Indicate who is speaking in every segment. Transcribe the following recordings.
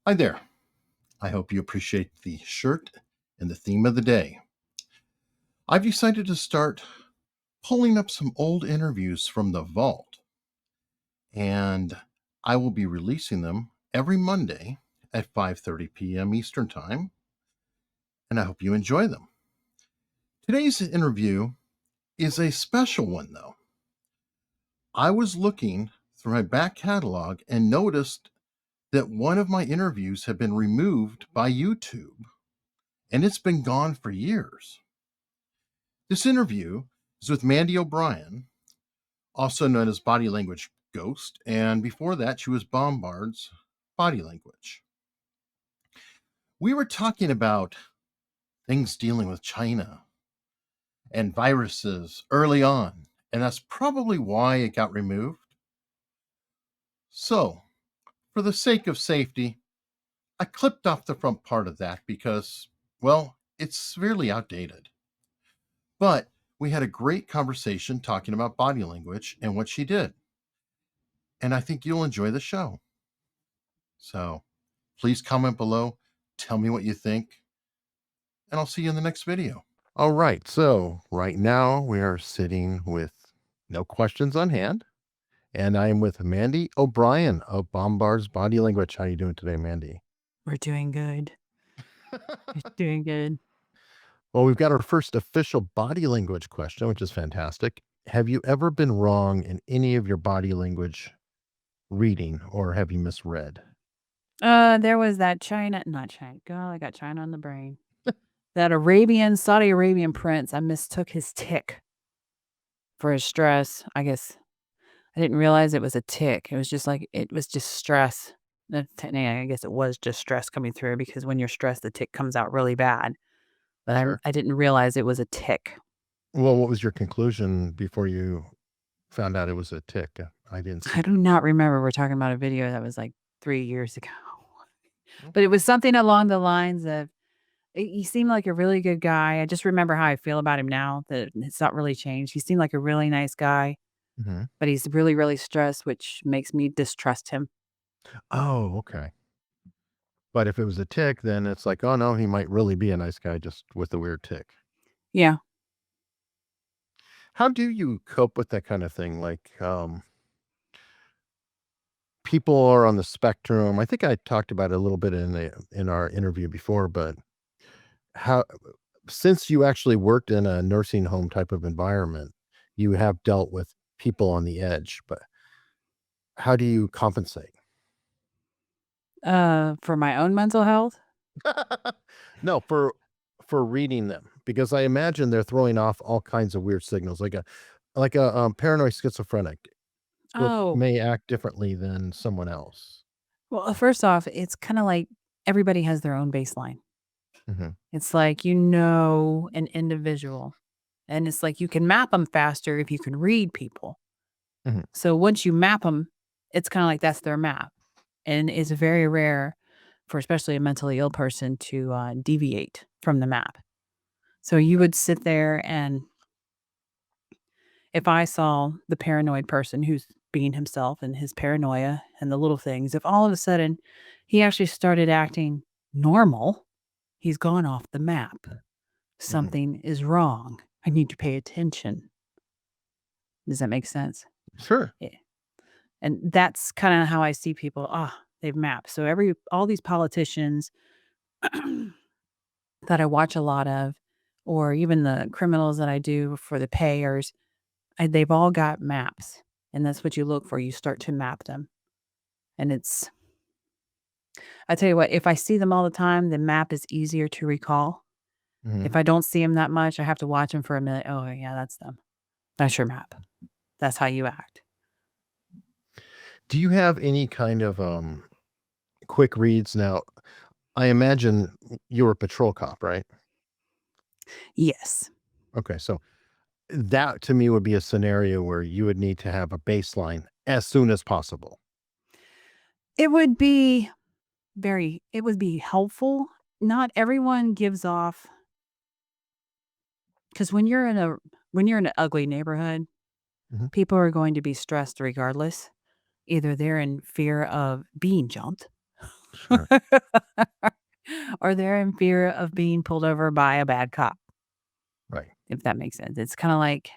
Speaker 1: Hi there. I hope you appreciate the shirt and the theme of the day. I've decided to start pulling up some old interviews from the vault, and I will be releasing them every Monday at 5:30 p.m. Eastern Time, and I hope you enjoy them. Today's interview is a special one though. I was looking through my back catalog and noticed that one of my interviews had been removed by YouTube, and it's been gone for years. This interview is with Mandy O'Brien, also known as Body Language Ghost, and before that, she was Bombards Body Language. We were talking about things dealing with China and viruses early on, and that's probably why it got removed. So, for the sake of safety, I clipped off the front part of that because, well, it's severely outdated. But we had a great conversation talking about body language and what she did. And I think you'll enjoy the show. So please comment below, tell me what you think, and I'll see you in the next video. All right. So right now we are sitting with no questions on hand. And I am with Mandy O'Brien of Bombards Body Language. How are you doing today, Mandy?
Speaker 2: We're doing good. We're doing good.
Speaker 1: Well, we've got our first official body language question, which is fantastic. Have you ever been wrong in any of your body language reading, or have you misread?
Speaker 2: There was that not China. God, I got China on the brain. That Saudi Arabian prince, I mistook his tick for his stress. I guess I didn't realize it was a tick. It was just stress. I guess it was just stress coming through because when you're stressed, the tick comes out really bad. But
Speaker 1: Sure.
Speaker 2: I didn't realize it was a tick.
Speaker 1: Well, what was your conclusion before you found out it was a tick? I didn't see.
Speaker 2: I do not remember. We're talking about a video that was like 3 years ago. But it
Speaker 1: Okay.
Speaker 2: was something along the lines of he seemed like a really good guy. I just remember how I feel about him now, that it's not really changed. He seemed like a really nice guy,
Speaker 1: Mhm.
Speaker 2: but he's really, really stressed, which makes me distrust him.
Speaker 1: Oh, okay. But if it was a tick, then it's like, oh no, he might really be a nice guy just with a weird tick.
Speaker 2: Yeah.
Speaker 1: How do you cope with that kind of thing? Like, people are on the spectrum. I think I talked about it a little bit in our interview before, but how since you actually worked in a nursing home type of environment, you have dealt with people on the edge, but how do you compensate?
Speaker 2: For my own mental health?
Speaker 1: No, for reading them, because I imagine they're throwing off all kinds of weird signals, like a paranoid schizophrenic
Speaker 2: Oh,
Speaker 1: may act differently than someone else.
Speaker 2: well, first off, it's kinda like everybody has their own baseline.
Speaker 1: Mhm,
Speaker 2: It's like you know an individual, and it's like you can map them faster if you can read people.
Speaker 1: mhm,
Speaker 2: So once you map them, it's kinda like that's their map, and it's very rare for especially a mentally ill person to, deviate from the map. So you would sit there and if I saw the paranoid person who's being himself and his paranoia and the little things, if all of a sudden he actually started acting normal, he's gone off the map.
Speaker 1: mhm.
Speaker 2: Something is wrong. I need to pay attention. Does that make sense?
Speaker 1: Sure.
Speaker 2: Yeah. And that's kinda how I see people, they've mapped. So all these politicians that I watch a lot of, or even the criminals that I do for the payers, they've all got maps, and that's what you look for. You start to map them, and I tell you what, if I see them all the time, the map is easier to recall.
Speaker 1: Mhm.
Speaker 2: If I don't see them that much, I have to watch them for a minute. Oh, yeah, that's them. That's your map. That's how you act.
Speaker 1: Do you have any kind of, quick reads now? I imagine you were a patrol cop, right?
Speaker 2: Yes.
Speaker 1: Okay, so that to me would be a scenario where you would need to have a baseline as soon as possible.
Speaker 2: It would be helpful. Not everyone gives off because when you're in an ugly neighborhood,
Speaker 1: Mhm.
Speaker 2: people are going to be stressed regardless. Either they're in fear of being jumped
Speaker 1: Sure.
Speaker 2: Or they're in fear of being pulled over by a bad cop,
Speaker 1: Right.
Speaker 2: if that makes sense. It's kinda like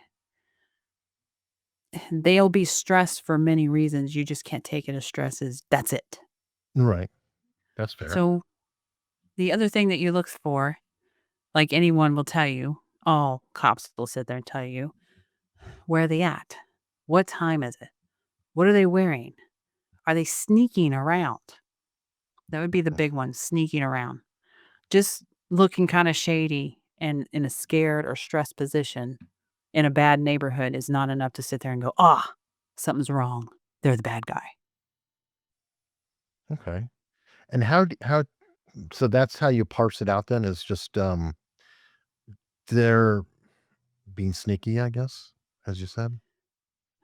Speaker 2: they'll be stressed for many reasons, you just can't take it as stress as that's it.
Speaker 1: Right. That's fair.
Speaker 2: So, the other thing that you look for, like anyone will tell you, all cops will sit there and tell you, where are they at? What time is it? What are they wearing? Are they sneaking around? That would be the
Speaker 1: Mm,
Speaker 2: big one, sneaking around. Just looking kinda shady and in a scared or stressed position in a bad neighborhood is not enough to sit there and go, "Ah, something's wrong. They're the bad guy."
Speaker 1: okay. And how so that's how you parse it out then is just, they're being sneaky, I guess, as you said?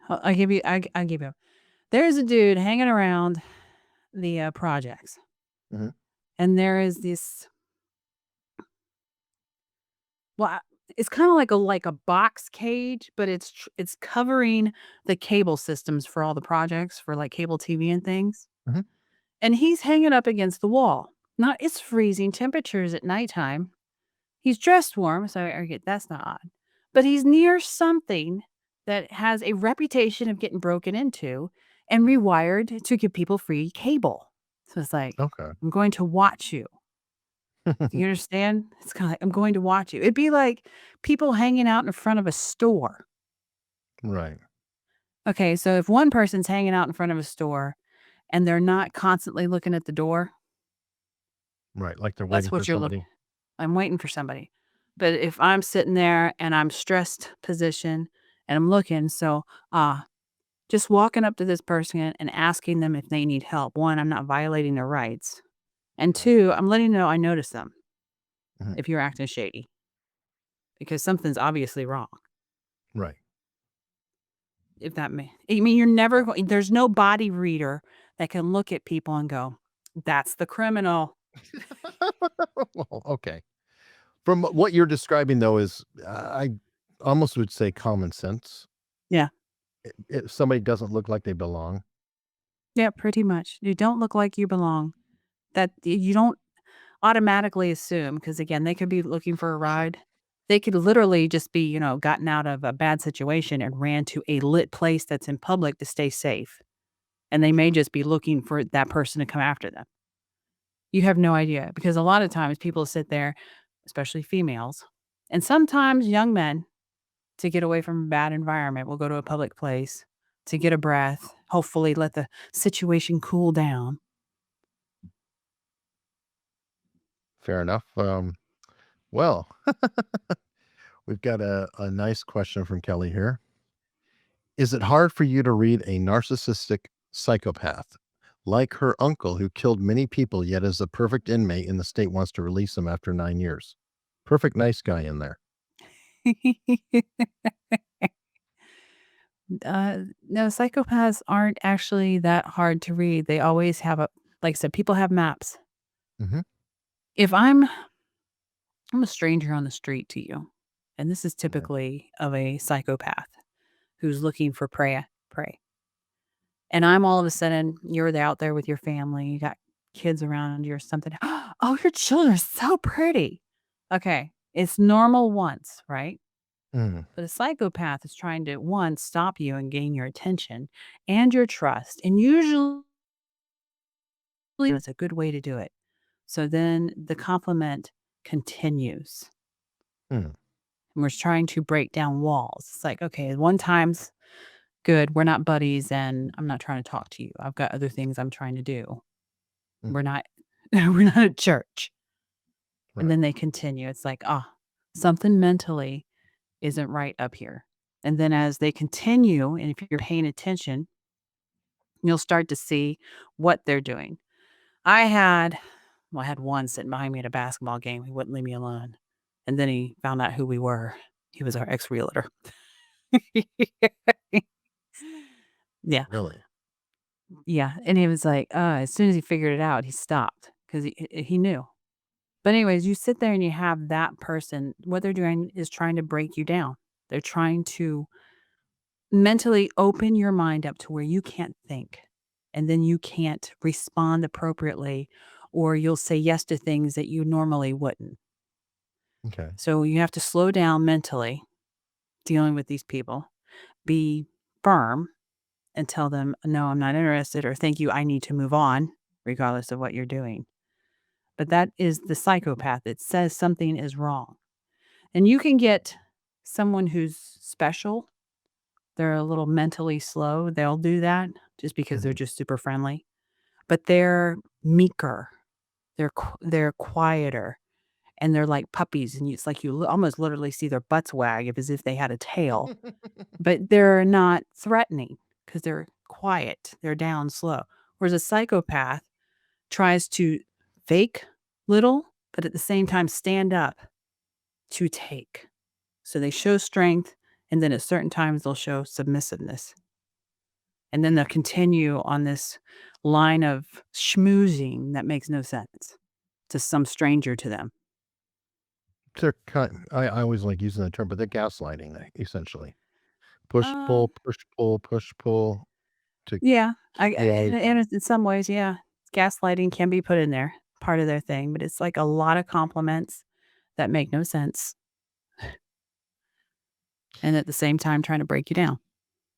Speaker 2: I give you there's a dude hanging around the, projects,
Speaker 1: Mhm.
Speaker 2: and there is this well, it's kinda like a box cage, but it's covering the cable systems for all the projects for, like, cable TV and things,
Speaker 1: Mhm.
Speaker 2: and he's hanging up against the wall. Now, it's freezing temperatures at nighttime. He's dressed warm, so I get that's not odd, but he's near something that has a reputation of getting broken into and rewired to give people free cable. So it's like,
Speaker 1: Okay.
Speaker 2: "I'm going to watch you." You understand? It's kinda like, "I'm going to watch you." It'd be like people hanging out in front of a store.
Speaker 1: Right.
Speaker 2: Okay, so if one person's hanging out in front of a store and they're not constantly looking at the door,
Speaker 1: Right, like they're
Speaker 2: that's
Speaker 1: waiting for
Speaker 2: what you're looking.
Speaker 1: somebody.
Speaker 2: I'm waiting for somebody. But if I'm sitting there and I'm stressed position and I'm looking, so, just walking up to this person and asking them if they need help. 1, I'm not violating their rights, and
Speaker 1: Right.
Speaker 2: 2, I'm letting them know I notice them
Speaker 1: Mhm.
Speaker 2: if you're acting shady because something's obviously wrong.
Speaker 1: Right.
Speaker 2: If that may I mean, you're never
Speaker 1: Yeah.
Speaker 2: going there's no body reader that can look at people and go, "That's the criminal."
Speaker 1: Well, okay. From what you're describing, though, is, I almost would say common sense.
Speaker 2: Yeah.
Speaker 1: If somebody doesn't look like they belong.
Speaker 2: Yeah, pretty much. You don't look like you belong. That you don't automatically assume because again, they could be looking for a ride. They could literally just be, gotten out of a bad situation and ran to a lit place that's in public to stay safe, and they may just be looking for that person to come after them. You have no idea because a lot of times people sit there, especially females, and sometimes young men, to get away from a bad environment, will go to a public place to get a breath, hopefully let the situation cool down.
Speaker 1: Fair enough. Well, we've got a nice question from Kelly here. Is it hard for you to read a narcissistic psychopath like her uncle who killed many people yet is a perfect inmate and the state wants to release him after 9 years? Perfect nice guy in there.
Speaker 2: No, psychopaths aren't actually that hard to read. They always have a like I said, people have maps.
Speaker 1: Hmm.
Speaker 2: If I'm a stranger on the street to you, and this is
Speaker 1: Right.
Speaker 2: typically of a psychopath who's looking for prey. And I'm all of a sudden you're out there with your family, you got kids around you or something. Oh, your children are so pretty. Okay, it's normal once, right?
Speaker 1: Mm,
Speaker 2: But a psychopath is trying to one stop you and gain your attention and your trust, and usually it's a good way to do it. So then the compliment continues.
Speaker 1: mm,
Speaker 2: And we're trying to break down walls. It's like, okay, one time's good. We're not buddies and I'm not trying to talk to you. I've got other things I'm trying to do.
Speaker 1: mm.
Speaker 2: We're not we're not at church. And
Speaker 1: Right.
Speaker 2: then they continue. It's like, something mentally isn't right up here. And then as they continue, and if you're paying attention, you'll start to see what they're doing. I had one sitting behind me at a basketball game. He wouldn't leave me alone. And then he found out who we were. He was our ex-realtor. Yeah.
Speaker 1: Really.
Speaker 2: Yeah. And he was like, as soon as he figured it out, he stopped because he knew. But anyways, you sit there and you have that person, what they're doing is trying to break you down. They're trying to mentally open your mind up to where you can't think. and then you can't respond appropriately, or you'll say yes to things that you normally wouldn't.
Speaker 1: Okay.
Speaker 2: So you have to slow down mentally dealing with these people, be firm and tell them, "No, I'm not interested," or "Thank you, I need to move on," regardless of what you're doing. But that is the psychopath. It says something is wrong. And you can get someone who's special. They're a little mentally slow. They'll do that just because they're
Speaker 1: Mhm.
Speaker 2: just super friendly, but they're meeker. They're quieter, and they're like puppies, and it's like you almost literally see their butts wag as if they had a tail, but they're not threatening because 'cause they're quiet. They're down slow. Whereas a psychopath tries to fake little, but at the same time stand up to take. So they show strength, and then at certain times they'll show submissiveness. And then they'll continue on this line of schmoozing that makes no sense to some stranger to them.
Speaker 1: They're kind I always like using that term, but they're gaslighting, essentially.
Speaker 2: Uh,
Speaker 1: Push, pull to
Speaker 2: yeah,
Speaker 1: create.
Speaker 2: and in some ways, yeah, gaslighting can be put in there, part of their thing, but it's like a lot of compliments that make no sense, and at the same time trying to break you down.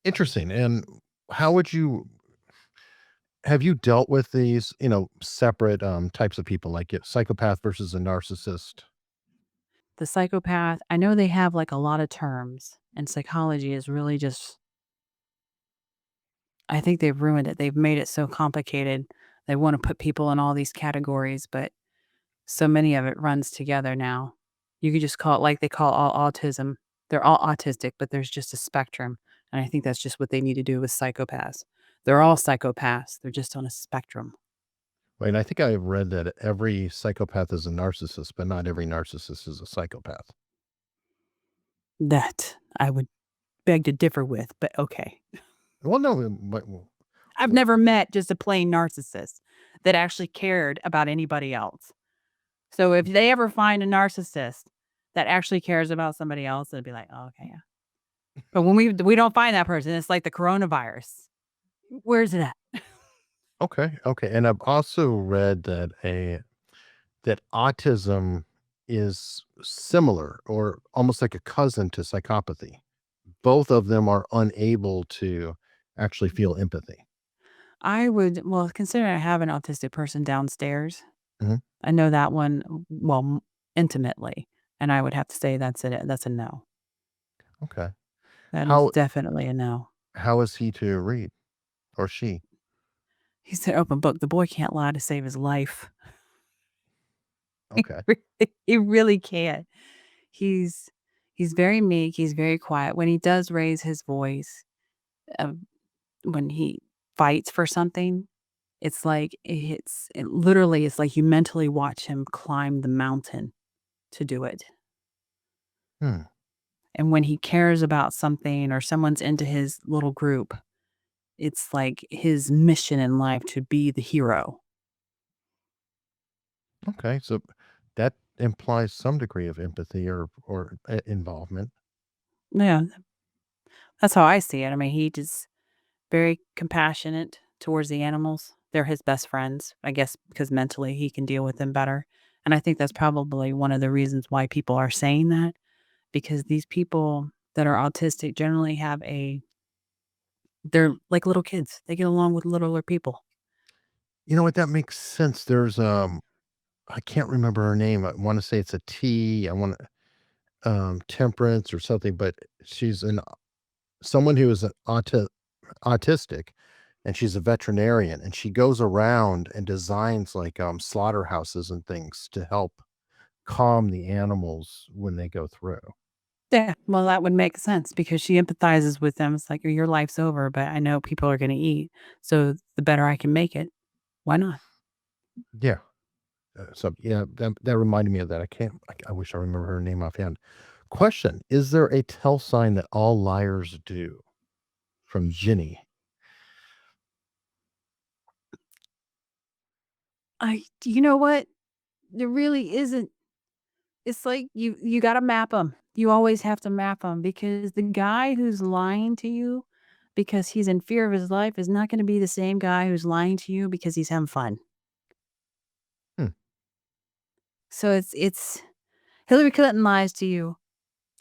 Speaker 1: Interesting, and how would you have you dealt with these, separate, types of people, like a psychopath versus a narcissist?
Speaker 2: The psychopath, I know they have like a lot of terms, and psychology is really just I think they've ruined it. They've made it so complicated. They wanna put people in all these categories, but so many of it runs together now. You could just call it like they call all autism. They're all autistic, but there's just a spectrum, and I think that's just what they need to do with psychopaths. They're all psychopaths, they're just on a spectrum.
Speaker 1: Right, and I think I've read that every psychopath is a narcissist, but not every narcissist is a psychopath.
Speaker 2: That I would beg to differ with, but okay.
Speaker 1: Well, no, but
Speaker 2: I've never met just a plain narcissist that actually cared about anybody else. So if they ever find a narcissist that actually cares about somebody else, it'd be like, "Oh, okay, yeah." But when we don't find that person, it's like the coronavirus. Where's it at?
Speaker 1: okay, okay, and I've also read that autism is similar or almost like a cousin to psychopathy. Both of them are unable to actually feel empathy.
Speaker 2: I would well, considering I have an autistic person downstairs,
Speaker 1: Mhm.
Speaker 2: I know that one, well, intimately, and I would have to say that's a no.
Speaker 1: Okay.
Speaker 2: That is
Speaker 1: How
Speaker 2: definitely a no.
Speaker 1: how is he to read or she?
Speaker 2: He's an open book. The boy can't lie to save his life.
Speaker 1: Okay.
Speaker 2: He really can't. He's he's very meek, he's very quiet. When he does raise his voice, when he fights for something, it's like it literally is like you mentally watch him climb the mountain to do it.
Speaker 1: Hmm.
Speaker 2: And when he cares about something or someone's into his little group, it's like his mission in life to be the hero.
Speaker 1: Okay. So that implies some degree of empathy or involvement.
Speaker 2: Yeah, that's how I see it. I mean, he just very compassionate towards the animals. They're his best friends, I guess, because mentally he can deal with them better. And I think that's probably one of the reasons why people are saying that, because these people that are autistic generally have they're like little kids. They get along with littler people.
Speaker 1: You know what? That makes sense. There's I can't remember her name. I want to say it's a T. I want to Temperance or something, but she's someone who is autistic, and she's a veterinarian, and she goes around and designs like slaughterhouses and things to help calm the animals when they go through.
Speaker 2: Yeah, well, that would make sense because she empathizes with them. It's like, your life's over, but I know people are going to eat. So the better I can make it, why not?
Speaker 1: Yeah. So yeah, that reminded me of that. I wish I remember her name offhand. Question: is there a tell sign that all liars do? From Ginny.
Speaker 2: You know what? There really isn't. It's like you gotta map them. You always have to map them because the guy who's lying to you, because he's in fear of his life is not going to be the same guy who's lying to you because he's having fun.
Speaker 1: Hmm.
Speaker 2: So it's Hillary Clinton lies to you.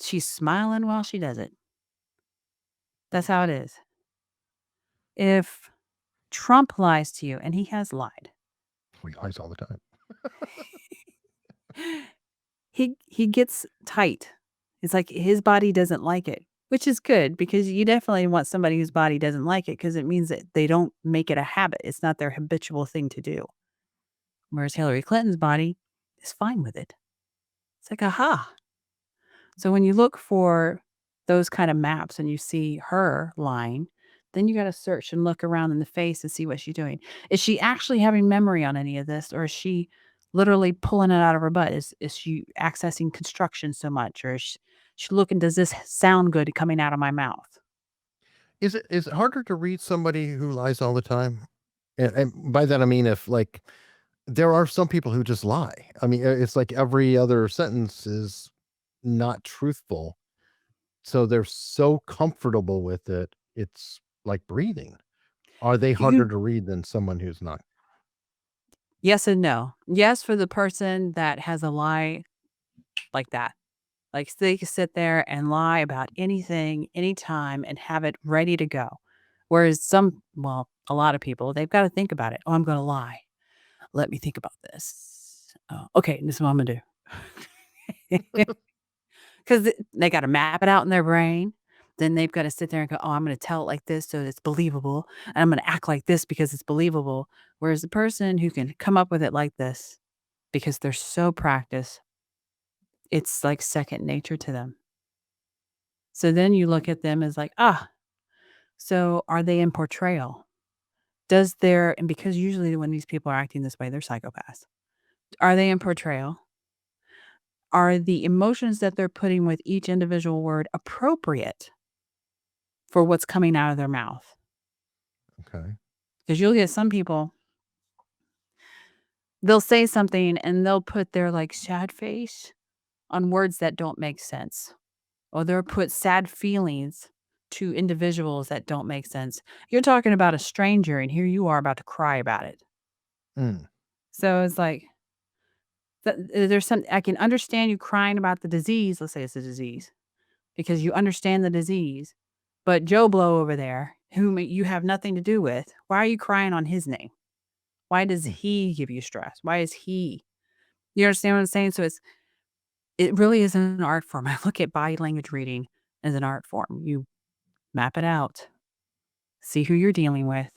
Speaker 2: She's smiling while she does it. That's how it is. If Trump lies to you, and he has lied,
Speaker 1: He lies all the time.
Speaker 2: he gets tight. It's like his body doesn't like it, which is good because you definitely want somebody whose body doesn't like it because it means that they don't make it a habit. It's not their habitual thing to do. Whereas Hillary Clinton's body is fine with it. It's like, aha. So when you look for those kind of maps and you see her lying, then you got to search and look around in the face and see what she's doing. Is she actually having memory on any of this, or is she literally pulling it out of her butt? Is she accessing construction so much, or is she looking? Does this sound good coming out of my mouth?
Speaker 1: Is it harder to read somebody who lies all the time? And by that I mean if like there are some people who just lie. I mean, it's like every other sentence is not truthful. So they're so comfortable with it. It's like breathing. Are they harder
Speaker 2: You
Speaker 1: to read than someone who's not?
Speaker 2: Yes and no. Yes, for the person that has a lie like that. Like, they can sit there and lie about anything, anytime, and have it ready to go. Whereas a lot of people, they've gotta think about it. "Oh, I'm gonna lie. Let me think about this. Oh, okay, this is what Imma do." 'Cause they gotta map it out in their brain. Then they've gotta sit there and go, "Oh, I'm gonna tell it like this so it's believable, and I'm gonna act like this because it's believable." Whereas the person who can come up with it like this, because they're so practiced, it's like second nature to them. So then you look at them as like, so are they in portrayal? And because usually when these people are acting this way, they're psychopaths. Are they in portrayal? Are the emotions that they're putting with each individual word appropriate for what's coming out of their mouth?
Speaker 1: Okay.
Speaker 2: Because you'll get some people, they'll say something and they'll put their like sad face on words that don't make sense. Or they'll put sad feelings to individuals that don't make sense. You're talking about a stranger, and here you are about to cry about it.
Speaker 1: Mm,
Speaker 2: So it's like, there's some I can understand you crying about the disease, let's say it's a disease, because you understand the disease, but Joe Blow over there, whom you have nothing to do with, why are you crying on his name? Why does
Speaker 1: mm.
Speaker 2: he give you stress? Why is he You understand what I'm saying? So it really is an art form. I look at body language reading as an art form. You map it out, see who you're dealing with,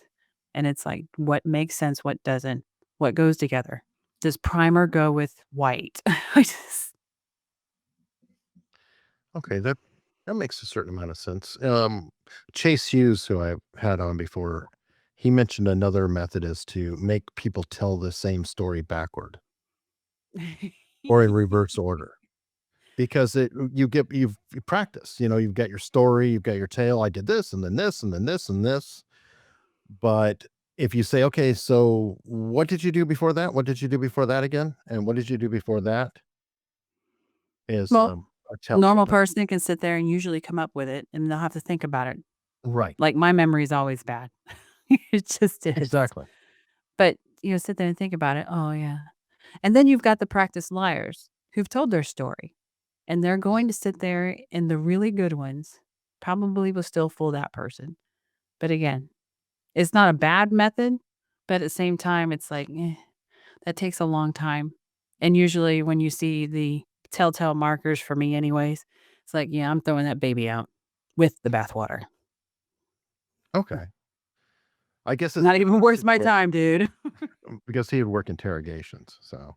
Speaker 2: and it's like, what makes sense, what doesn't, what goes together. Does primer go with white? I just
Speaker 1: Okay, that makes a certain amount of sense. Chase Hughes, who I've had on before, he mentioned another method is to make people tell the same story backward or in reverse order. Because you practice, you've got your story, you've got your tale. I did this and then this and then this and this. But if you say, okay, so what did you do before that? What did you do before that again? And what did you do before that is
Speaker 2: Well,
Speaker 1: a
Speaker 2: normal
Speaker 1: telltale.
Speaker 2: person can sit there and usually come up with it, and they'll have to think about it.
Speaker 1: Right.
Speaker 2: Like, my memory is always bad. It just is.
Speaker 1: Exactly.
Speaker 2: But, sit there and think about it. Oh, yeah. And then you've got the practiced liars who've told their story, and they're going to sit there, and the really good ones probably will still fool that person. But again, it's not a bad method, but at the same time, it's like, that takes a long time. And usually when you see the telltale markers for me anyways, it's like, yeah, I'm throwing that baby out with the bathwater.
Speaker 1: Okay. I guess it's
Speaker 2: Not even
Speaker 1: because
Speaker 2: worth my time, dude.
Speaker 1: because he would work interrogations, so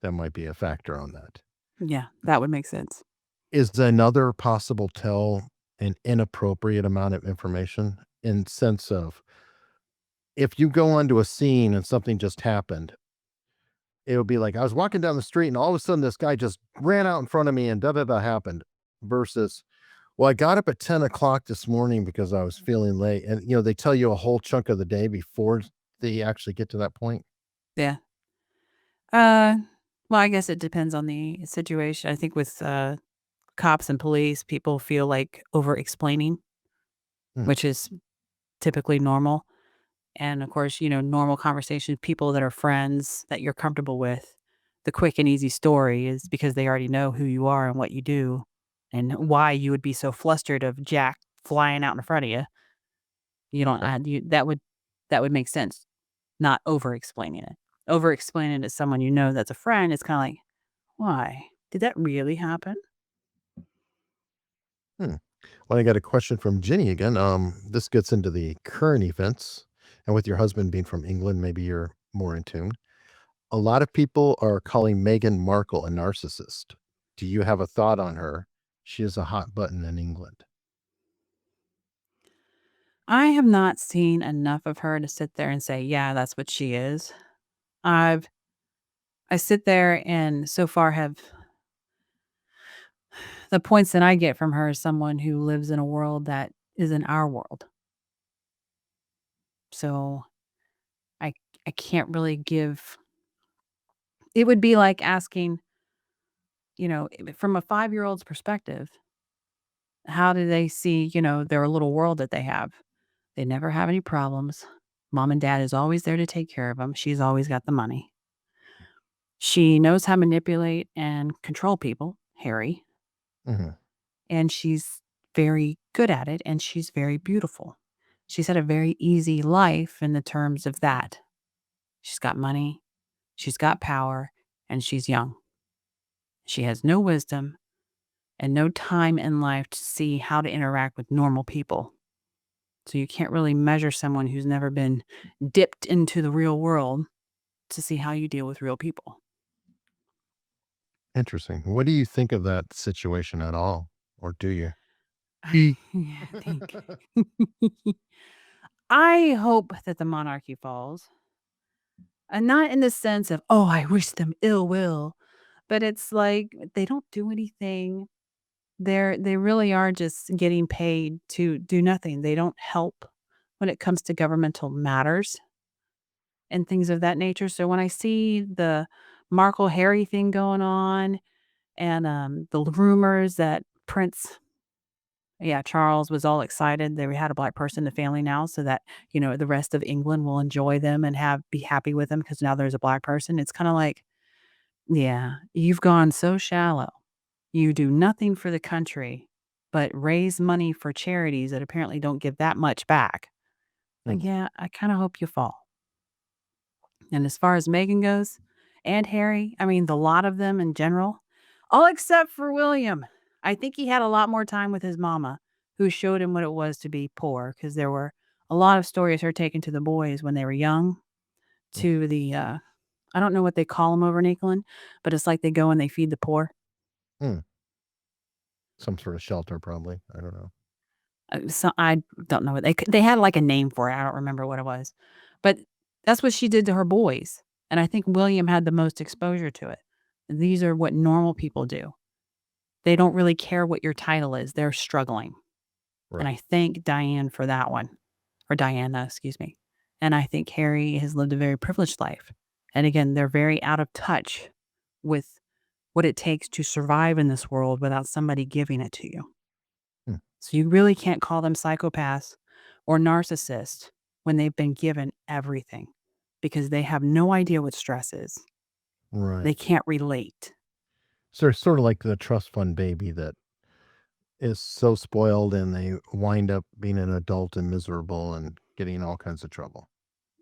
Speaker 1: that might be a factor on that.
Speaker 2: Yeah, that would make sense.
Speaker 1: Is another possible tell an inappropriate amount of information in sense of if you go onto a scene and something just happened, it'll be like, I was walking down the street and all of a sudden this guy just ran out in front of me and da da da happened versus, well, I got up at 10 o'clock this morning because I was feeling late. And, they tell you a whole chunk of the day before they actually get to that point.
Speaker 2: Yeah. Uh, well, I guess it depends on the situation. I think with cops and police, people feel like over explaining.
Speaker 1: Hmm.
Speaker 2: which is typically normal. And of course, normal conversation, people that are friends that you're comfortable with. The quick and easy story is because they already know who you are and what you do and why you would be so flustered of Jack flying out in front of you. You don't
Speaker 1: Okay.
Speaker 2: add you that would make sense, not over explaining it. Over explaining it to someone you know that's a friend, it's kind of like, why? Did that really happen?
Speaker 1: Hmm. Well, I got a question from Jenny again. This gets into the current events, and with your husband being from England, maybe you're more in tune. A lot of people are calling Meghan Markle a narcissist. Do you have a thought on her? She is a hot button in England.
Speaker 2: I have not seen enough of her to sit there and say, yeah, that's what she is. I've I sit there and so far have the points that I get from her is someone who lives in a world that isn't our world. So I I can't really give it would be like asking, from a 5-year-old's perspective, how do they see, their little world that they have? They never have any problems. Mom and dad is always there to take care of them. She's always got the money. She knows how to manipulate and control people, Harry,
Speaker 1: Hmm.
Speaker 2: and she's very good at it and she's very beautiful. She's had a very easy life in the terms of that. She's got money, she's got power, and she's young. She has no wisdom and no time in life to see how to interact with normal people. So you can't really measure someone who's never been dipped into the real world to see how you deal with real people.
Speaker 1: Interesting. What do you think of that situation at all? Or do you?
Speaker 2: Yeah, I think. I hope that the monarchy falls. And not in the sense of, oh, I wish them ill will, but it's like they don't do anything. They really are just getting paid to do nothing. They don't help when it comes to governmental matters and things of that nature. So when I see the Markle Harry thing going on and the rumors that Prince yeah, Charles was all excited. They had a black person in the family now so that, the rest of England will enjoy them and be happy with them because now there's a black person. It's kind of like, yeah, you've gone so shallow. You do nothing for the country, but raise money for charities that apparently don't give that much back.
Speaker 1: Hmm.
Speaker 2: Like, yeah, I kind of hope you fall. And as far as Megan goes and Harry, I mean, the lot of them in general, all except for William. I think he had a lot more time with his mama, who showed him what it was to be poor, because there were a lot of stories her taking to the boys when they were young to the, I don't know what they call them over in England, but it's like they go and they feed the poor.
Speaker 1: Hmm. Some sort of shelter, probably. I don't know.
Speaker 2: So I don't know what they had like a name for it. I don't remember what it was, but that's what she did to her boys, and I think William had the most exposure to it. These are what normal people do. They don't really care what your title is. They're struggling, and
Speaker 1: Right.
Speaker 2: I thank Diane for that one, or Diana, excuse me. And I think Harry has lived a very privileged life. And again, they're very out of touch with what it takes to survive in this world without somebody giving it to you.
Speaker 1: Hmm.
Speaker 2: So you really can't call them psychopaths or narcissists when they've been given everything because they have no idea what stress is. They
Speaker 1: Right.
Speaker 2: can't relate.
Speaker 1: So they're sort of like the trust fund baby that is so spoiled and they wind up being an adult and miserable and getting in all kinds of trouble,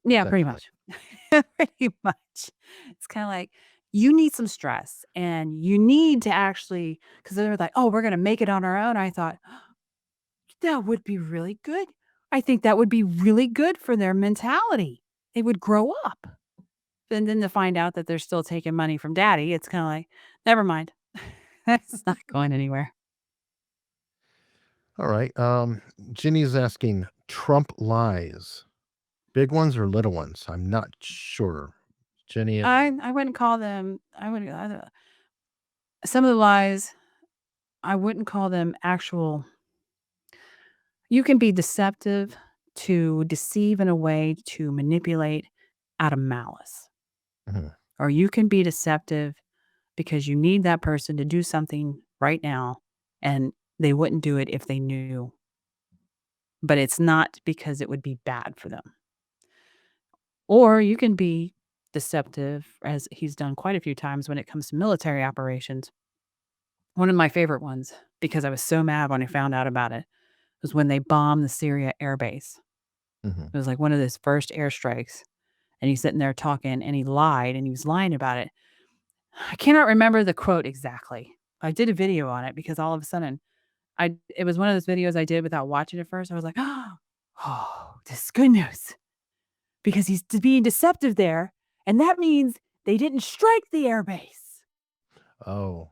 Speaker 2: Yeah, pretty
Speaker 1: essentially.
Speaker 2: much. Pretty much. It's kind of like you need some stress and you need to actually, because they're like, oh, we're going to make it on our own. I thought that would be really good. I think that would be really good for their mentality. They would grow up. And then to find out that they're still taking money from daddy, it's kinda like, "Never mind. That's not going anywhere."
Speaker 1: All right. Ginny's asking Trump lies, big ones or little ones? I'm not sure. Jenny,
Speaker 2: I wouldn't call them I wouldn't I don't some of the lies, I wouldn't call them actual you can be deceptive to deceive in a way to manipulate out of malice,
Speaker 1: mhm,
Speaker 2: or you can be deceptive because you need that person to do something right now, and they wouldn't do it if they knew. but it's not because it would be bad for them. Or you can be deceptive, as he's done quite a few times when it comes to military operations. One of my favorite ones, because I was so mad when I found out about it, was when they bombed the Syria air base.
Speaker 1: Mhm.
Speaker 2: It was like one of his first airstrikes, and he's sitting there talking, and he lied, and he was lying about it. I cannot remember the quote exactly. I did a video on it because all of a sudden, it was one of those videos I did without watching it first. I was like, "Oh, this is good news," because he's being deceptive there, and that means they didn't strike the air base.
Speaker 1: Oh.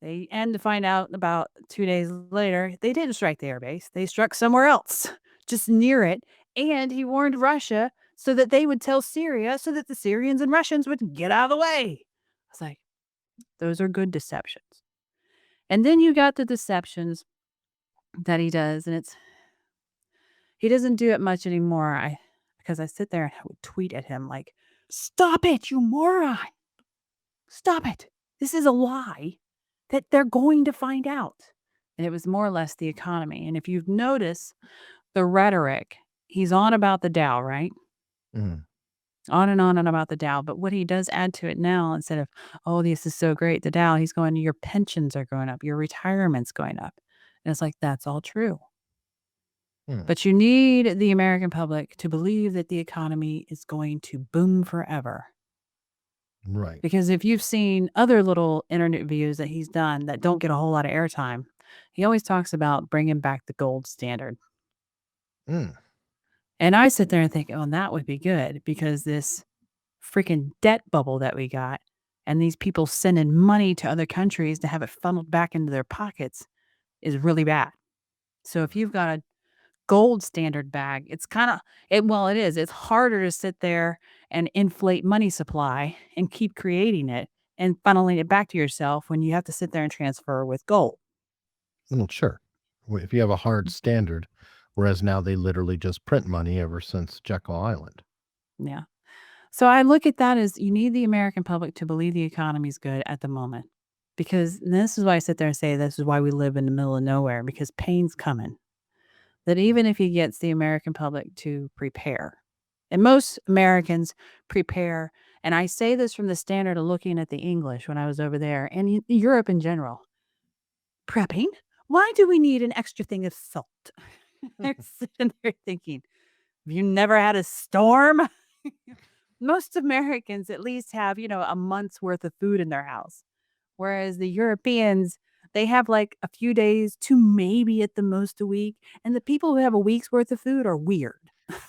Speaker 2: And to find out about 2 days later, they didn't strike the air base. They struck somewhere else, just near it, and he warned Russia so that they would tell Syria so that the Syrians and Russians would get out of the way. I was like, those are good deceptions. And then you got the deceptions that he does, and he doesn't do it much anymore. Because I sit there and I would tweet at him like, "Stop it, you moron. Stop it. This is a lie that they're going to find out." And it was more or less the economy. And if you've noticed the rhetoric, he's on about the Dow, right?
Speaker 1: Mhm.
Speaker 2: On and on and about the Dow. But what he does add to it now, instead of, "Oh, this is so great, the Dow," he's going, "Your pensions are going up, your retirement's going up." And it's like, that's all true.
Speaker 1: Hmm.
Speaker 2: But you need the American public to believe that the economy is going to boom forever.
Speaker 1: Right.
Speaker 2: Because if you've seen other little internet views that he's done that don't get a whole lot of airtime, he always talks about bringing back the gold standard.
Speaker 1: Mm.
Speaker 2: And I sit there and think, "Oh, that would be good because this freaking debt bubble that we got and these people sending money to other countries to have it funneled back into their pockets is really bad." So if you've got a gold standard bag, it's kinda it is. It's harder to sit there and inflate money supply and keep creating it and funneling it back to yourself when you have to sit there and transfer with gold.
Speaker 1: Well, sure. If you have a hard standard, whereas now they literally just print money ever since Jekyll Island.
Speaker 2: Yeah. So I look at that as you need the American public to believe the economy's good at the moment. Because this is why I sit there and say this is why we live in the middle of nowhere, because pain's coming. That even if he gets the American public to prepare, and most Americans prepare, and I say this from the standard of looking at the English when I was over there and Europe in general. Prepping? Why do we need an extra thing of salt? They're sitting there thinking, have you never had a storm? Most Americans at least have, a month's worth of food in their house. Whereas the Europeans, they have like a few days to maybe at the most a week. And the people who have a week's worth of food are weird.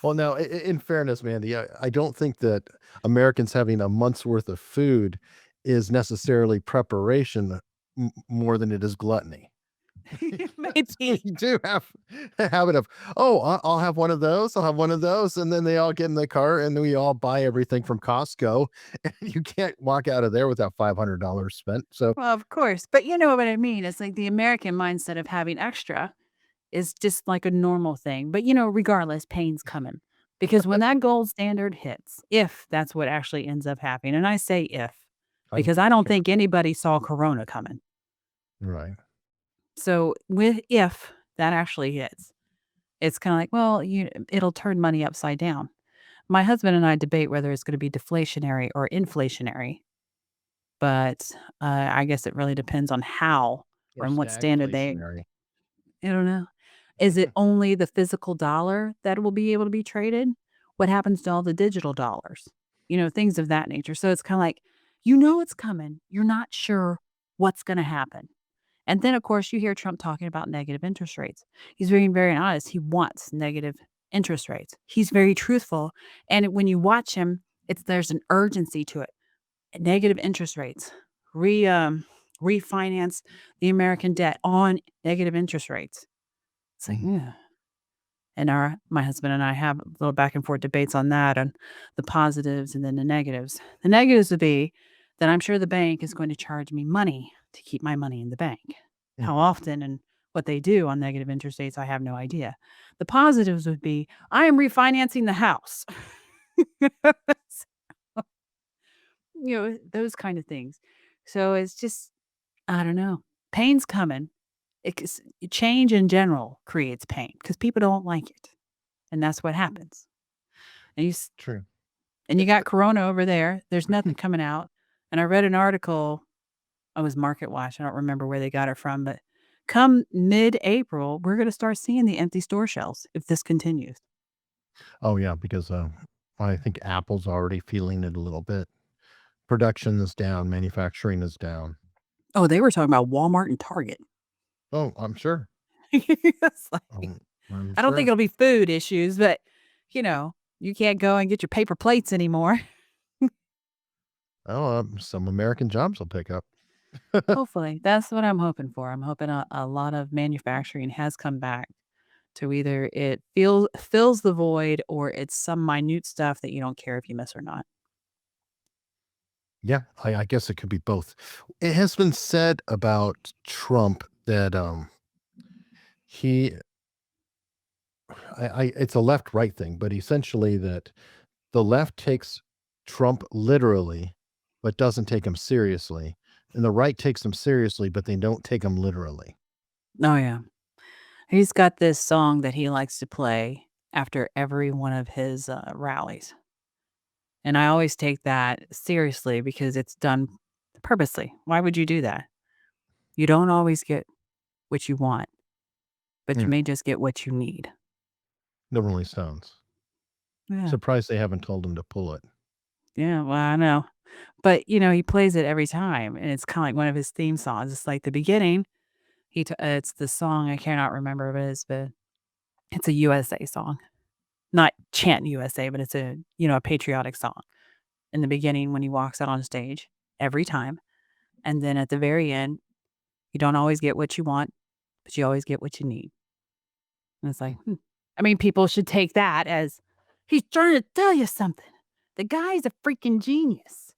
Speaker 1: Well, now, in fairness, Mandy, I don't think that Americans having a month's worth of food is necessarily preparation more than it is gluttony. We
Speaker 2: Maybe.
Speaker 1: do have a habit of, oh, I'll have one of those. I'll have one of those. And then they all get in the car and we all buy everything from Costco. And you can't walk out of there without $500 spent. So,
Speaker 2: Well, of course. But you know what I mean? It's like the American mindset of having extra is just like a normal thing. But, regardless, pain's coming. Because when that gold standard hits, if that's what actually ends up happening, and I say if,
Speaker 1: I,
Speaker 2: because I don't
Speaker 1: sure.
Speaker 2: think anybody saw Corona coming.
Speaker 1: Right.
Speaker 2: So if that actually hits, it's kind of like, well, it'll turn money upside down. My husband and I debate whether it's going to be deflationary or inflationary, but I guess it really depends on how or
Speaker 1: Or
Speaker 2: on what standard
Speaker 1: stagflationary.
Speaker 2: I don't know. Is it only the physical dollar that will be able to be traded? What happens to all the digital dollars? Things of that nature. So it's kind of like, it's coming. You're not sure what's going to happen. And then, of course, you hear Trump talking about negative interest rates. He's being very honest. He wants negative interest rates. He's very truthful. And when you watch him, there's an urgency to it. Negative interest rates. Refinance the American debt on negative interest rates. It's like,
Speaker 1: Mhm.
Speaker 2: yeah. And my husband and I have little back and forth debates on that and the positives and then the negatives. The negatives would be that I'm sure the bank is going to charge me money to keep my money in the bank.
Speaker 1: Mm.
Speaker 2: How often and what they do on negative interest rates, I have no idea. The positives would be I am refinancing the house. Those kind of things. So it's just, I don't know. Pain's coming. change in general creates pain because people don't like it, and that's what happens. And
Speaker 1: True.
Speaker 2: and you got Corona over there. There's nothing coming out. And I read an article. I was Market Watch. I don't remember where they got it from, but come mid-April, we're going to start seeing the empty store shelves if this continues.
Speaker 1: Oh, yeah, because I think Apple's already feeling it a little bit. Production is down, manufacturing is down.
Speaker 2: Oh, they were talking about Walmart and Target.
Speaker 1: Oh, I'm sure.
Speaker 2: It's like,
Speaker 1: I'm
Speaker 2: I don't think
Speaker 1: sure.
Speaker 2: it'll be food issues, but you can't go and get your paper plates anymore.
Speaker 1: Oh, some American jobs will pick up.
Speaker 2: Hopefully, that's what I'm hoping for. I'm hoping a lot of manufacturing has come back to either it fills the void or it's some minute stuff that you don't care if you miss or not.
Speaker 1: Yeah, I guess it could be both. It has been said about Trump that he it's a left right thing, but essentially that the left takes Trump literally, but doesn't take him seriously, and the right takes him seriously, but they don't take him literally.
Speaker 2: Oh yeah. He's got this song that he likes to play after every one of his rallies. And I always take that seriously because it's done purposely. Why would you do that? You don't always get what you want, but you
Speaker 1: Mm,
Speaker 2: may just get what you need.
Speaker 1: normally sounds.
Speaker 2: Yeah.
Speaker 1: Surprised they haven't told him to pull it.
Speaker 2: Yeah. Well, I know. But, he plays it every time. And it's kind of like one of his theme songs. It's like the beginning. It's the song. I cannot remember what it is, but it's a USA song. Not chant USA, but it's a patriotic song in the beginning when he walks out on stage every time. And then at the very end, you don't always get what you want, but you always get what you need. And it's like, I mean, people should take that as he's trying to tell you something. The guy's a freaking genius.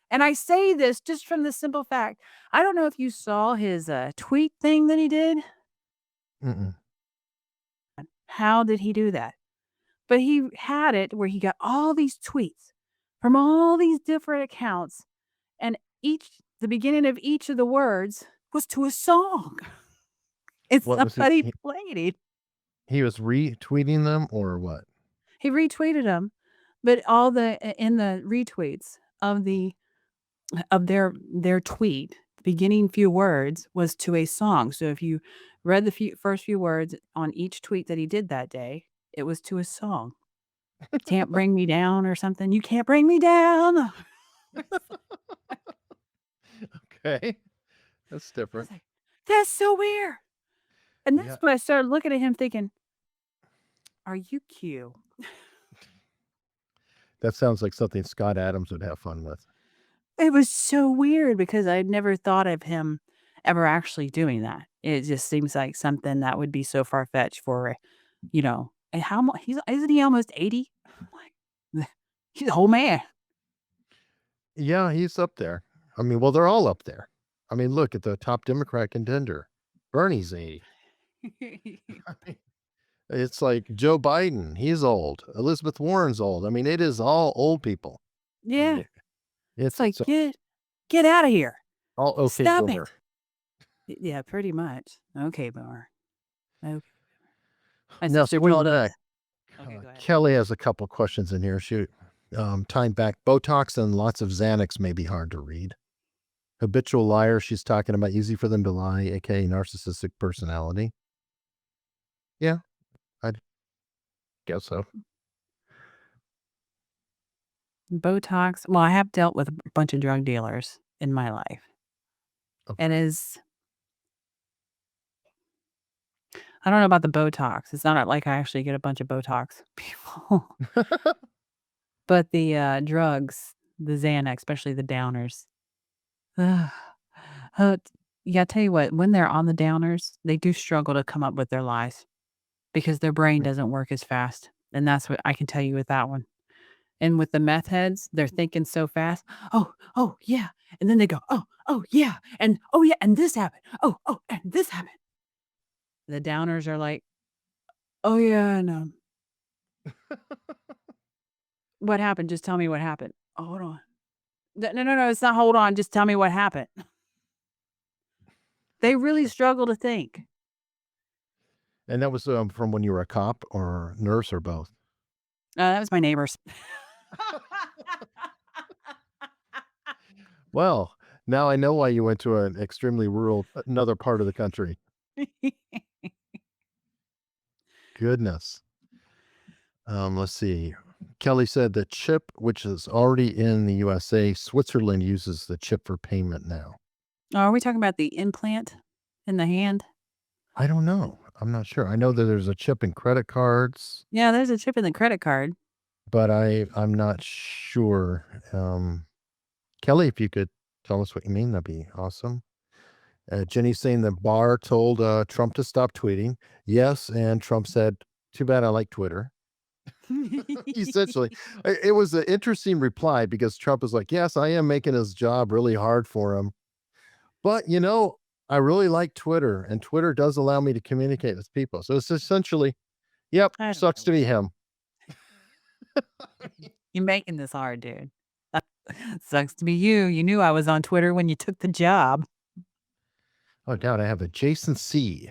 Speaker 2: And I say this just from the simple fact. I don't know if you saw his tweet thing that he did.
Speaker 1: Mm-mm.
Speaker 2: How did he do that? But he had it where he got all these tweets from all these different accounts, and the beginning of each of the words was to a song. And
Speaker 1: What was it?
Speaker 2: somebody
Speaker 1: He,
Speaker 2: played it.
Speaker 1: he was retweeting them or what?
Speaker 2: He retweeted them, but all in the retweets of their tweet, the beginning few words was to a song. So if you read the first few words on each tweet that he did that day, it was to a song. Can't bring me down or something. You can't bring me down. I
Speaker 1: Okay, that's
Speaker 2: was
Speaker 1: different.
Speaker 2: like, that's so weird. And that's
Speaker 1: Yeah,
Speaker 2: when I started looking at him thinking, are you cute?
Speaker 1: that sounds like something Scott Adams would have fun with.
Speaker 2: It was so weird because I'd never thought of him ever actually doing that. It just seems like something that would be so far-fetched for, and how much isn't he almost 80? I'm like, he's a whole man.
Speaker 1: Yeah, he's up there. I mean, well, they're all up there. I mean, look at the top Democrat contender. Bernie's 80. I mean, it's like Joe Biden, he's old. Elizabeth Warren's old. I mean, it is all old people. I
Speaker 2: Yeah.
Speaker 1: mean,
Speaker 2: It's
Speaker 1: it's
Speaker 2: like,
Speaker 1: so
Speaker 2: get out of here.
Speaker 1: all okay
Speaker 2: Stop
Speaker 1: boomer.
Speaker 2: it. Yeah, pretty much. Okay, boomer. Okay. My
Speaker 1: Now,
Speaker 2: sister
Speaker 1: swinging
Speaker 2: told us.
Speaker 1: back,
Speaker 2: Okay, go ahead.
Speaker 1: Kelly has a couple questions in here. Shoot, tying back, Botox and lots of Xanax may be hard to read. Habitual liar, she's talking about easy for them to lie, aka narcissistic personality. Yeah, I guess so.
Speaker 2: Botox. Well, I have dealt with a bunch of drug dealers in my life. And
Speaker 1: Okay.
Speaker 2: as I don't know about the Botox. It's not like I actually get a bunch of Botox people. But the, drugs, the Xanax, especially the downers. Ugh. Uh, yeah, I tell you what, when they're on the downers, they do struggle to come up with their lies because their brain doesn't work as fast, and that's what I can tell you with that one. And with the meth heads, they're thinking so fast, "Oh, oh, yeah," and then they go, "Oh, oh, yeah, and oh, yeah, and this happened. Oh, oh, and this happened." The downers are like, "Oh, yeah, and, what happened? Just tell me what happened." "Oh, hold on." No, no, no, it's not hold on, just tell me what happened." They really struggle to think.
Speaker 1: And that was, from when you were a cop or nurse or both?
Speaker 2: That was my neighbors.
Speaker 1: Well, now I know why you went to an extremely rural another part of the country. Goodness. Let's see. Kelly said the chip, which is already in the USA, Switzerland uses the chip for payment now.
Speaker 2: Oh, are we talking about the implant in the hand?
Speaker 1: I don't know. I'm not sure. I know that there's a chip in credit cards,
Speaker 2: Yeah, there's a chip in the credit card.
Speaker 1: but I'm not sure. Kelly, if you could tell us what you mean, that'd be awesome. Jenny's saying the bar told Trump to stop tweeting. Yes, and Trump said, "Too bad I like Twitter." Essentially, it was an interesting reply because Trump is like, "Yes, I am making his job really hard for him, but I really like Twitter, and Twitter does allow me to communicate with people." So it's essentially, "Yep,
Speaker 2: I don't
Speaker 1: sucks
Speaker 2: know
Speaker 1: to
Speaker 2: what
Speaker 1: be him."
Speaker 2: you're making this hard, dude. Sucks to be you. You knew I was on Twitter when you took the job.
Speaker 1: Oh, doubt I have a Jason C.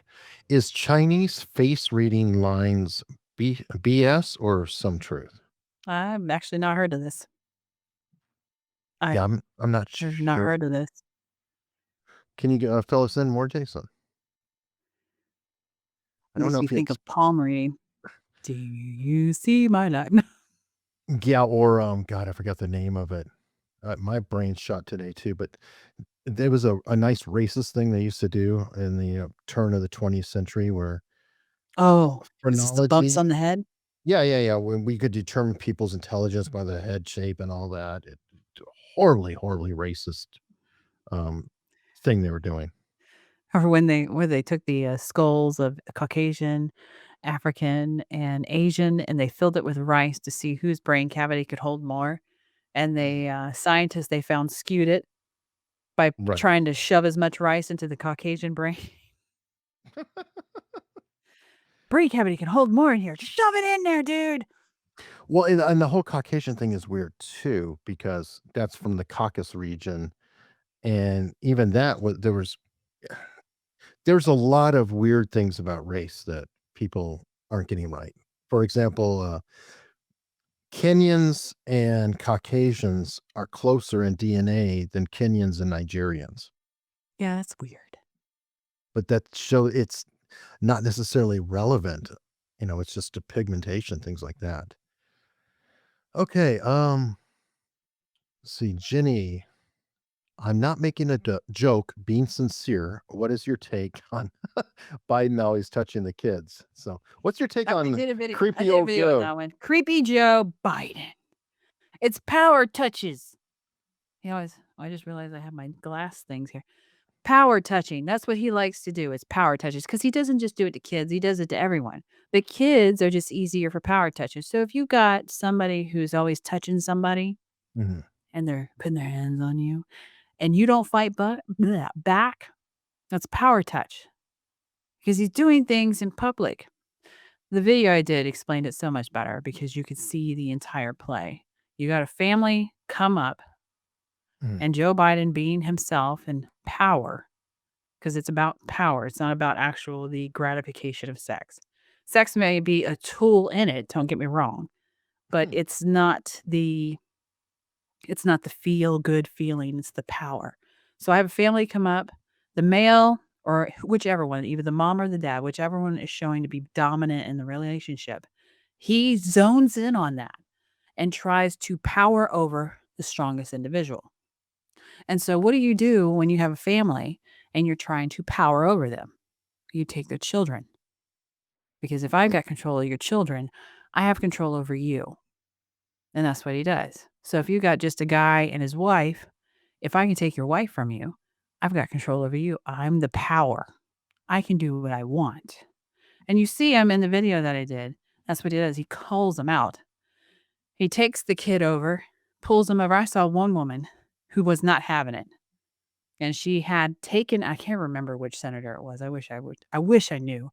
Speaker 1: Is Chinese face reading lines BS or some truth?
Speaker 2: I've actually not heard of this. I
Speaker 1: Yeah, I'm not
Speaker 2: have not
Speaker 1: sure.
Speaker 2: heard of this.
Speaker 1: Can you fill us in more, Jason? I don't
Speaker 2: Makes
Speaker 1: know
Speaker 2: me
Speaker 1: if
Speaker 2: think
Speaker 1: it's
Speaker 2: of palm reading. Do you see my light?
Speaker 1: yeah, or God, I forgot the name of it. My brain's shot today too, but there was a nice racist thing they used to do in the turn of the 20th century where
Speaker 2: Oh, is this the bumps
Speaker 1: phrenology.
Speaker 2: on the head?
Speaker 1: Yeah, yeah, yeah. When we could determine people's intelligence by the head shape and all that, horribly, horribly racist um, thing they were doing.
Speaker 2: Or when they where they took the, skulls of Caucasian, African, and Asian, and they filled it with rice to see whose brain cavity could hold more, and scientists they found skewed it by
Speaker 1: Right.
Speaker 2: trying to shove as much rice into the Caucasian brain. Brain cavity can hold more in here. Shove it in there, dude.
Speaker 1: Well, and the whole Caucasian thing is weird too because that's from the Caucasus region, and even that was there's a lot of weird things about race that people aren't getting right. For example, Kenyans and Caucasians are closer in DNA than Kenyans and Nigerians,
Speaker 2: Yeah, that's weird.
Speaker 1: but it's not necessarily relevant. It's just a pigmentation, things like that. Okay, let's see, Jenny, I'm not making a joke, being sincere. What is your take on Biden always touching the kids? So, what's your take
Speaker 2: I
Speaker 1: on
Speaker 2: did a video I
Speaker 1: creepy
Speaker 2: did a
Speaker 1: old
Speaker 2: video on
Speaker 1: Joe?
Speaker 2: that one. Creepy Joe Biden. It's power touches. I just realized I have my glass things here. Power touching, that's what he likes to do is power touches, because he doesn't just do it to kids, he does it to everyone. The kids are just easier for power touches, so if you got somebody who's always touching somebody
Speaker 1: Mhm.
Speaker 2: and they're putting their hands on you and you don't fight back, that's power touch, because he's doing things in public. The video I did explained it so much better because you could see the entire play. You got a family come up
Speaker 1: Mhm.
Speaker 2: and Joe Biden being himself and power. 'Cause it's about power, it's not about actual the gratification of sex. Sex may be a tool in it, don't get me wrong, but
Speaker 1: Hmm.
Speaker 2: it's not the feel good feeling, it's the power. So I have a family come up, the male or whichever one, either the mom or the dad, whichever one is showing to be dominant in the relationship, he zones in on that and tries to power over the strongest individual. And so what do you do when you have a family and you're trying to power over them? You take their children, because if I've got control of your children, I have control over you, and that's what he does. So if you got just a guy and his wife, if I can take your wife from you, I've got control over you. I'm the power. I can do what I want. And you see him in the video that I did. That's what he does. He calls them out. He takes the kid over, pulls him over. I saw one woman who was not having it. And she had taken, I can't remember which senator it was. I wish I knew.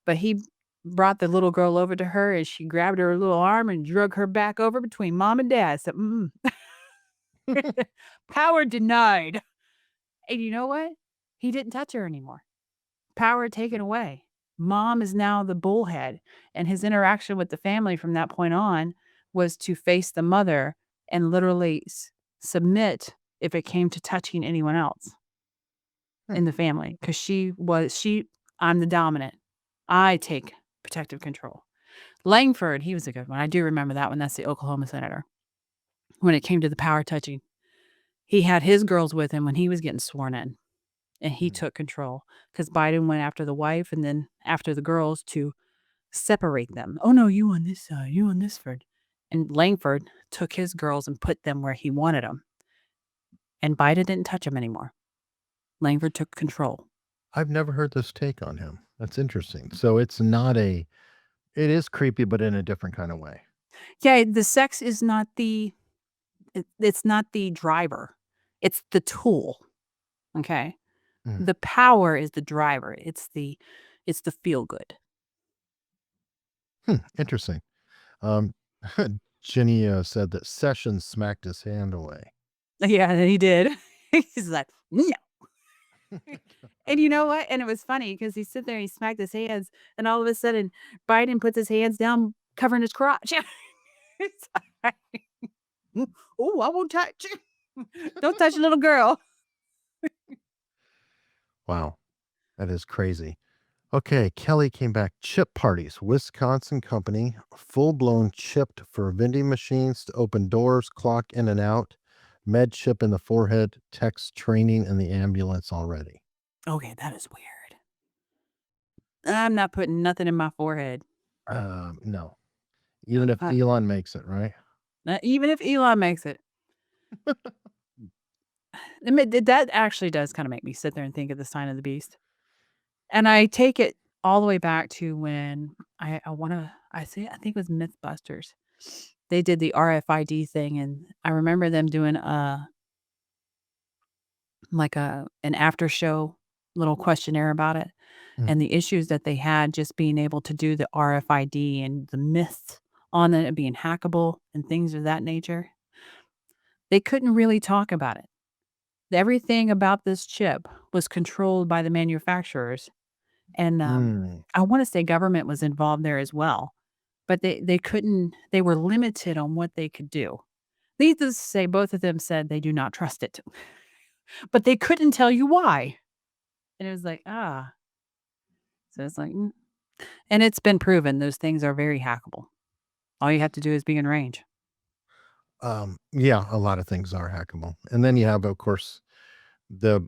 Speaker 2: But he brought the little girl over to her, and she grabbed her little arm and drug her back over between mom and dad. So, power denied. And you know what? He didn't touch her anymore. Power taken away. Mom is now the bullhead, and his interaction with the family from that point on was to face the mother and literally submit if it came to touching anyone else
Speaker 1: Hmm.
Speaker 2: in the family, because I'm the dominant. I take protective control. Langford, he was a good one. I do remember that one. That's the Oklahoma senator. When it came to the power touching, he had his girls with him when he was getting sworn in, and he
Speaker 1: Hmm.
Speaker 2: took control because Biden went after the wife and then after the girls to separate them. "Oh, no, you on this side, you on this side." And Langford took his girls and put them where he wanted them, and Biden didn't touch them anymore. Langford took control.
Speaker 1: I've never heard this take on him. That's interesting. So it's not a it is creepy, but in a different kind of way.
Speaker 2: Yeah, the sex is not it's not the driver. It's the tool, okay?
Speaker 1: Mm.
Speaker 2: The power is the driver. It's the feel good.
Speaker 1: Interesting. Um, Jenny said that Sessions smacked his hand away.
Speaker 2: Yeah, he did. He's like, "No." And you know what? And it was funny because he sit there, he smacked his hands, and all of a sudden, Biden puts his hands down, covering his crotch. It's like, "Ooh, I won't touch. Don't touch a little girl."
Speaker 1: Wow, that is crazy. Okay, Kelly came back. Chip parties, Wisconsin company, full blown chipped for vending machines to open doors, clock in and out, med chip in the forehead, text training in the ambulance already.
Speaker 2: Okay, that is weird. I'm not putting nothing in my forehead.
Speaker 1: No, even if
Speaker 2: Uh,
Speaker 1: Elon makes it, right?
Speaker 2: Even if Elon makes it. That actually does kinda make me sit there and think of the sign of the beast. And I take it all the way back to when I think it was Mythbusters. They did the RFID thing, and I remember them doing an after show little questionnaire about it,
Speaker 1: Mm.
Speaker 2: and the issues that they had just being able to do the RFID and the myths on it being hackable and things of that nature. They couldn't really talk about it. Everything about this chip was controlled by the manufacturers, and,
Speaker 1: Mm.
Speaker 2: I wanna say government was involved there as well, but they couldn't they were limited on what they could do. Needless to say, both of them said they do not trust it, but they couldn't tell you why, and it was like, "Ah." So it's like, and it's been proven those things are very hackable. All you have to do is be in range.
Speaker 1: Yeah, a lot of things are hackable. And then you have, of course, the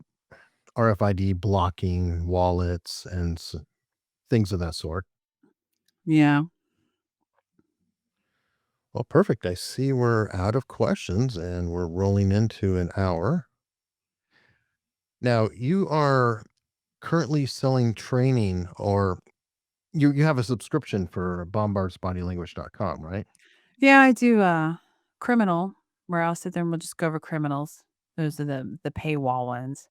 Speaker 1: RFID blocking wallets and things of that sort.
Speaker 2: Yeah.
Speaker 1: Well, perfect. I see we're out of questions and we're rolling into an hour. Now, you are currently selling training or you have a subscription for bombardsbodylanguage.com, right?
Speaker 2: Yeah, I do, criminal, where I'll sit there and we'll just go over criminals. Those are the paywall ones.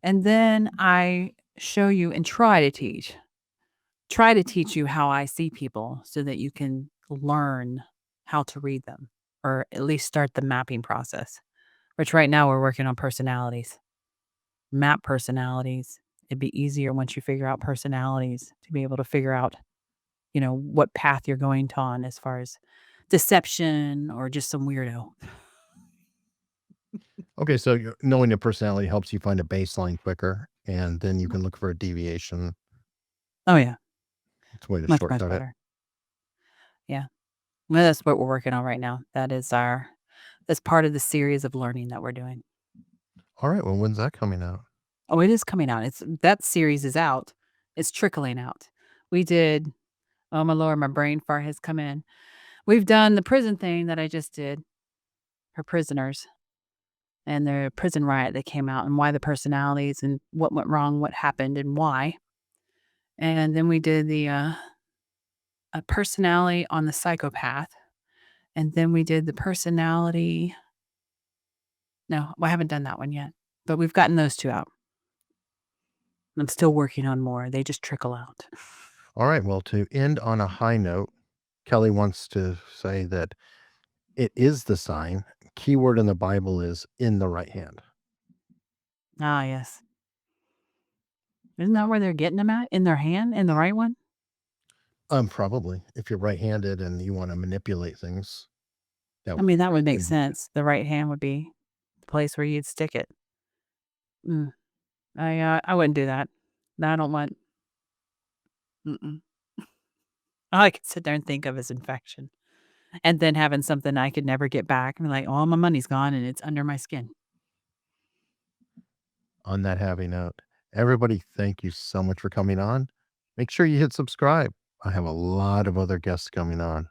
Speaker 2: And then I show you and try to teach you how I see people so that you can learn how to read them or at least start the mapping process, which right now we're working on personalities. Map personalities. It'd be easier once you figure out personalities to be able to figure out, what path you're going to on as far as deception or just some weirdo.
Speaker 1: Okay, so knowing your personality helps you find a baseline quicker, and then you can look for a deviation.
Speaker 2: Oh, yeah.
Speaker 1: It's a way to
Speaker 2: Much, much
Speaker 1: shortcut it.
Speaker 2: better. Yeah. Well, that's what we're working on right now. That's part of the series of learning that we're doing.
Speaker 1: All right, well, when's that coming out?
Speaker 2: Oh, it is coming out. That series is out. It's trickling out. We did Oh my lord, my brain fart has come in. We've done the prison thing that I just did for prisoners and the prison riot that came out and why the personalities and what went wrong, what happened and why. And then we did the a personality on the psychopath. And then we did the personality. No, I haven't done that one yet, but we've gotten those 2 out. I'm still working on more. They just trickle out.
Speaker 1: All right, well, to end on a high note, Kelly wants to say that it is the sign. Keyword in the Bible is in the right hand.
Speaker 2: Ah, yes. Isn't that where they're getting them at? In their hand? In the right one?
Speaker 1: Probably. If you're right-handed and you wanna manipulate things, that
Speaker 2: I mean, that would make
Speaker 1: would be
Speaker 2: sense. The right hand would be the place where you'd stick it. Mm. I wouldn't do that. No, I don't want mm-mm. All I could sit there and think of is infection, and then having something I could never get back, and be like, "All my money's gone, and it's under my skin."
Speaker 1: on that happy note. Everybody, thank you so much for coming on. Make sure you hit subscribe. I have a lot of other guests coming on.